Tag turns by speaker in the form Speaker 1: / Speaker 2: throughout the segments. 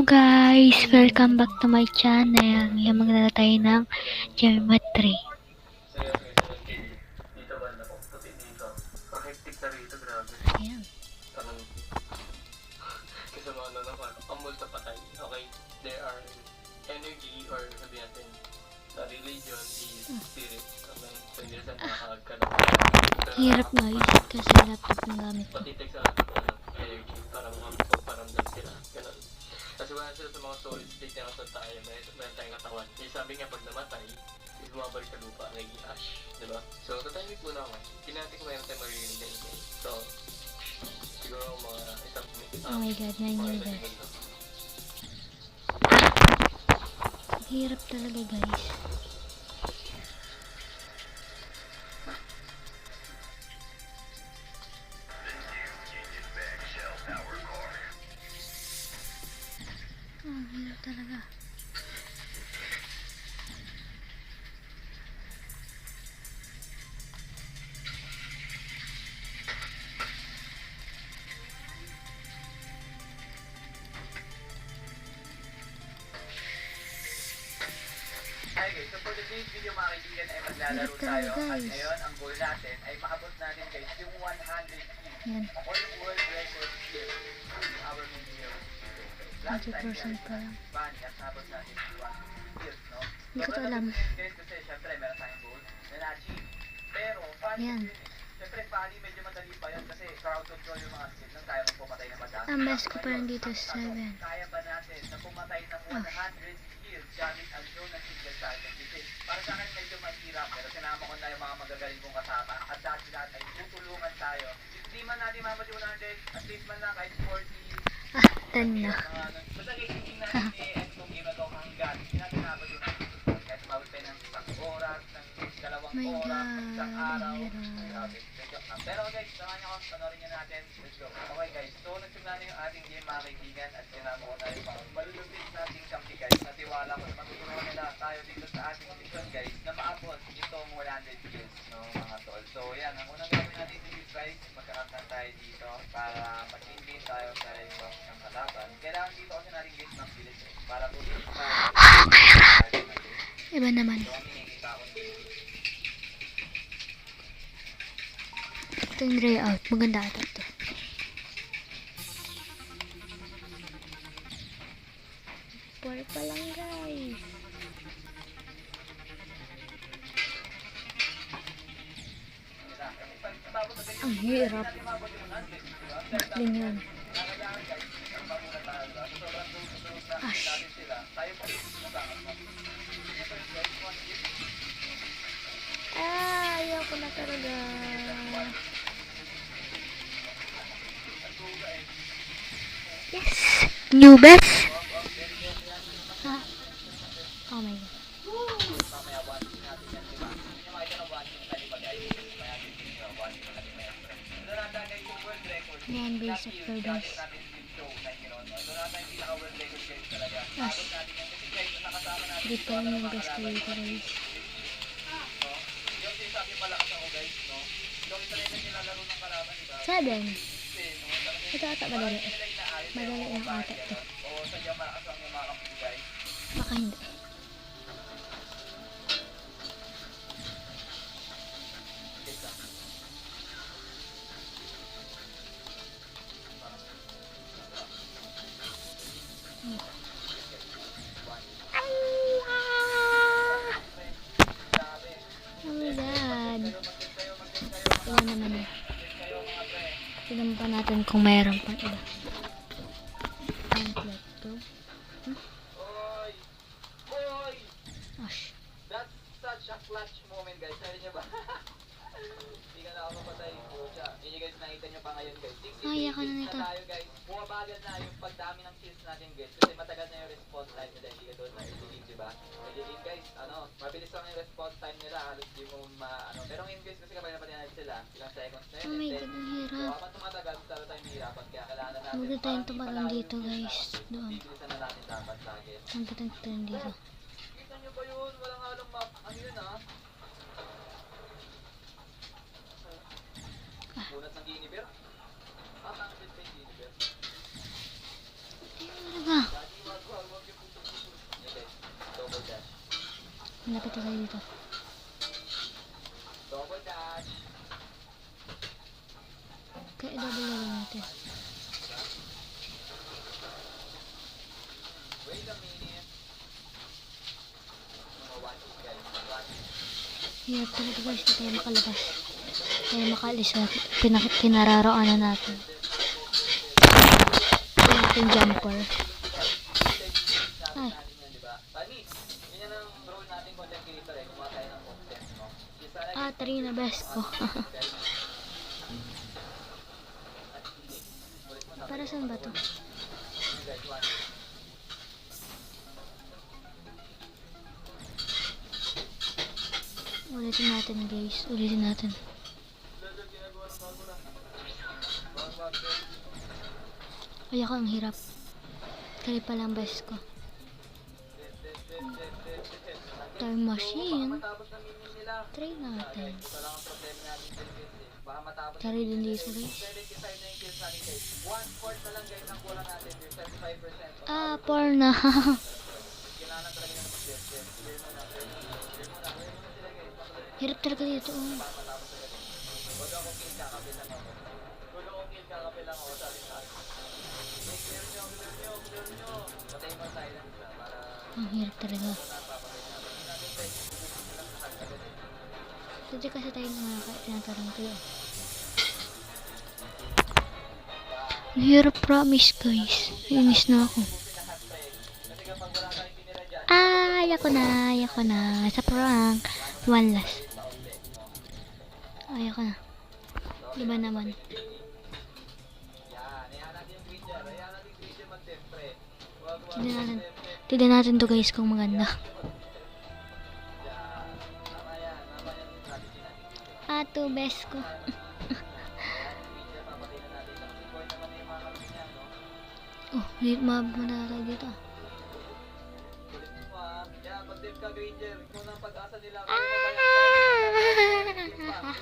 Speaker 1: guys! Welcome back to my channel. Ngayon magdala tayo ng geometry. Ayan.
Speaker 2: Kasama na naman. Ang multa patay. Okay? There are energy or sabihin natin the religion is spirit. Okay? So hindi na nakakagkaroon.
Speaker 1: Hirap guys kasi laptop ng gamit ko.
Speaker 2: Patitig sa energy para paramdam sila. Ganun. Kasi wala sila sa mga solid state na nasa tayo. Meron tayong katawan. Kasi sabi nga pag namatay, is bumabalik sa lupa, naging ash. Diba? So, tatahimik muna ako. Tinati ko meron tayong maririnig na ingay. So, siguro mga isang
Speaker 1: Oh my god, 9 years guys. Hirap talaga guys. Hirap talaga.
Speaker 3: Hi guys, so for today's video mga kaibigan ay maglalaro tayo at ngayon ang goal natin ay maabot natin guys yung 100 kills
Speaker 1: Yan.
Speaker 3: o yung world record kills in our video. Last time yan,
Speaker 1: pa lang.
Speaker 3: Bani at nabot natin yung 100 kills, no?
Speaker 1: Hindi ko to alam.
Speaker 3: Guys, kasi syempre meron tayong goal na na-achieve. Pero funny
Speaker 1: Yan.
Speaker 3: yun eh. Syempre funny medyo madali pa yun kasi crowd control yung mga skills nang kaya mong pumatay na madami.
Speaker 1: Ang best ko pa rin dito sa 7.
Speaker 3: Kaya ba natin na pumatay ng 100 kills gamit ang drone na single target visit? Para sa akin medyo mahirap pero sinama ko na yung mga magagaling kong kasama at dahil lahat ay tutulungan tayo. Hindi man natin mabati 100, at least man lang kahit 40.
Speaker 1: 10 na.
Speaker 3: Basta kikising natin eh, itong game na ito hanggang hindi natin mabati 100. Kahit mabati tayo ng isang oras, ng dalawang
Speaker 1: My
Speaker 3: oras,
Speaker 1: God,
Speaker 3: isang araw.
Speaker 1: hirap.
Speaker 3: Grabe. Pero guys, samahan niyo ako, panoorin niyo natin. Let's go. Okay guys, so nagsimula na yung ating game mga kaibigan at sinama ko na yung mga malulupit nating kampi guys. Natiwala ko na matutulungan nila tayo dito sa ating mission guys na maabot itong 100 kills no mga tol. So yan, ang unang gawin natin dito guys, magkakatan tayo dito para mag-engage tayo sa range ng kalaban. Kailangan dito kasi natin guys ng bilis para po dito tayo.
Speaker 1: Iba naman.
Speaker 3: So ang hinihita ko dito.
Speaker 1: Ito yung layout. Maganda ata ito. Por pa lang guys. Ang hirap. Backling yun. Ash. Ayoko na talaga. Yes! New best! Ha? Oh my god. Yan, base after base. Ash. Di pa rin yung best ko dito guys. Seven. Ito ata madali. Madali lang ata ito. Baka hindi. Oh my god. Wala naman eh. Tignan pa natin kung mayroon pang iba. Template to.
Speaker 3: Oy! Oy!
Speaker 1: Ash.
Speaker 3: That's such a clutch moment guys. Sabi niyo ba? Hindi ka na ako mapatay. Pucha. Hindi guys nakita niyo pa ngayon guys.
Speaker 1: Ay, ako na nito.
Speaker 3: Tayo guys. Bumabagal na yung pagdami ng kills natin guys. Kasi matagal na yung response time nila. Hindi ka doon na i-delete diba? I-delete guys. Mabilis lang yung response time nila. Halos di mo pero ngayon guys kasi kapag napatinahan sila. Ilang seconds na yun.
Speaker 1: Oh my god, ang
Speaker 3: So
Speaker 1: hirap.
Speaker 3: habang tumatagal, lalo tayong mahirapan. Kaya kailangan na natin.
Speaker 1: Huwag na tayong tumagal dito guys. Doon.
Speaker 3: Bibilisan na natin dapat lagi.
Speaker 1: Huwag na tayong tumagal dito.
Speaker 3: Kita nyo ba yun? Walang halong map. Ano yun ah? Bunat ng Guinevere? Tanggal pa yung Guinevere.
Speaker 1: Ano ba?
Speaker 3: Dati wag
Speaker 1: Malapit na tayo dito.
Speaker 3: Double dash.
Speaker 1: Kaya double na lang natin.
Speaker 3: Wait a minute. Mga 1 guys. 1
Speaker 1: Hirap talaga guys, na tayo makalabas. Tayo makaalis sa kinararoonan natin. Ito natin jumper. Ay,
Speaker 3: diba? Tani, yun ang role natin content creator eh. Kumuha tayo ng content, no? Isa lang
Speaker 1: ah, tari na best ko. Para saan ba to?
Speaker 3: guys, 1.
Speaker 1: Ulitin natin guys, ulitin natin. Ay ako, ang hirap. Kali pa lang best ko. Time machine.
Speaker 3: Matapos na minin nila.
Speaker 1: Try natin.
Speaker 3: Ito lang ang problema natin sa defense eh. Baka matapos
Speaker 1: Try din dito guys.
Speaker 3: 75 na yung kills natin guys. 1/4 na lang guys ang kulang natin. Yung 75%.
Speaker 1: Ah, porn na.
Speaker 3: Kailangan talaga ng mag-defense. Clear mo na. Clear mo na sila guys.
Speaker 1: Hirap talaga dito. Oh.
Speaker 3: Matapos agad. Huwag ako kill, kakabilang ako. Huwag ako kill, kakabilang ako. Sabi sa akin. Clear nyo, clear nyo, clear nyo. Patay mo silence na para
Speaker 1: Ang hirap talaga.
Speaker 3: napapatay natin. Hindi natin tayo lang sa agad eh.
Speaker 1: Dito kasi tayo tinatarang ko yun. Ang hirap promise guys. Inis na ako.
Speaker 3: Kasi kapag wala tayong tinira dyan,
Speaker 1: Ah, ayoko na. Sa prank. One last. Ayoko na. Diba naman?
Speaker 3: yan. Ayan natin yung Granger. Ayan natin yung Granger mag-defre.
Speaker 1: Tignan natin to guys kung maganda.
Speaker 3: Yan. Tama yan. Tama yan yung strategy natin.
Speaker 1: Ah, to best ko.
Speaker 3: Ayan, yung Granger, papatay na natin. Sa support naman yung mga kapit niya, no?
Speaker 1: Oh, wait, mabuna tayo dito.
Speaker 3: Kulit mo ah. Yan, mag-def ka Granger. Ikaw na ang pag-asa nila.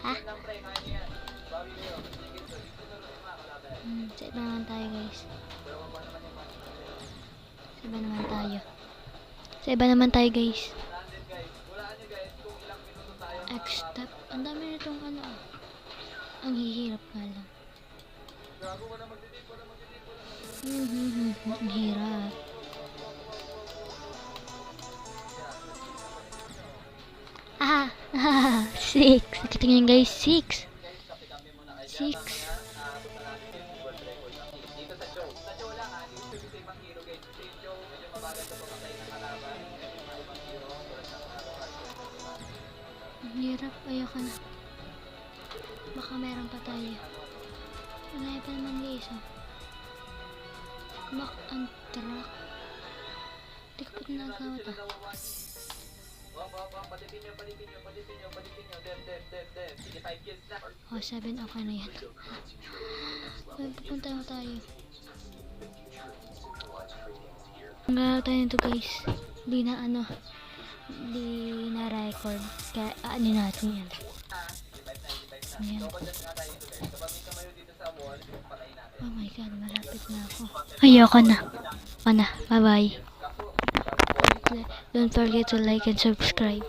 Speaker 3: Yan lang pre, kaya niya yan. Bawi kayo. Sige, so, dito na rin yung mga kalaban.
Speaker 1: Sa iba naman tayo guys.
Speaker 3: Dalawa pa naman yung mga
Speaker 1: Sa iba naman tayo. Sa iba naman tayo guys.
Speaker 3: natin guys. Hulaan nyo guys kung ilang minuto tayo
Speaker 1: X-step. Ang dami nitong ano ah. Ang hihirap nga lang.
Speaker 3: Gago, wala magdidip, wala magdidip, wala magdidip.
Speaker 1: Ang hirap. Ah! 6. Tingnan guys, 6. 6.
Speaker 3: Punta natin yung world record ng hit. Dito sa show. Sa show lang ha, hindi ko ibang hero guys. Kasi yung show, medyo mabagal sa pamatay ng kalaban. Mga ibang hero, tulad ng
Speaker 1: Ang hirap. Ayoko na. Baka meron pa tayo. Wala pa naman guys oh. Mac and truck. Hindi ko pa nagawa to.
Speaker 3: Palitin nyo. Def. Sige, 5 kills na.
Speaker 1: Oh, 7. Okay na yan. Pupunta na tayo. Ang galaw tayo nito guys. Di na record. Kaya ano natin yan. Ayan.
Speaker 3: Double dash nga tayo dito guys. Kapag may kamayo dito sa wall, patayin natin.
Speaker 1: Oh my god, malapit na ako. Ayoko na. Bye bye. Don't forget to like and subscribe.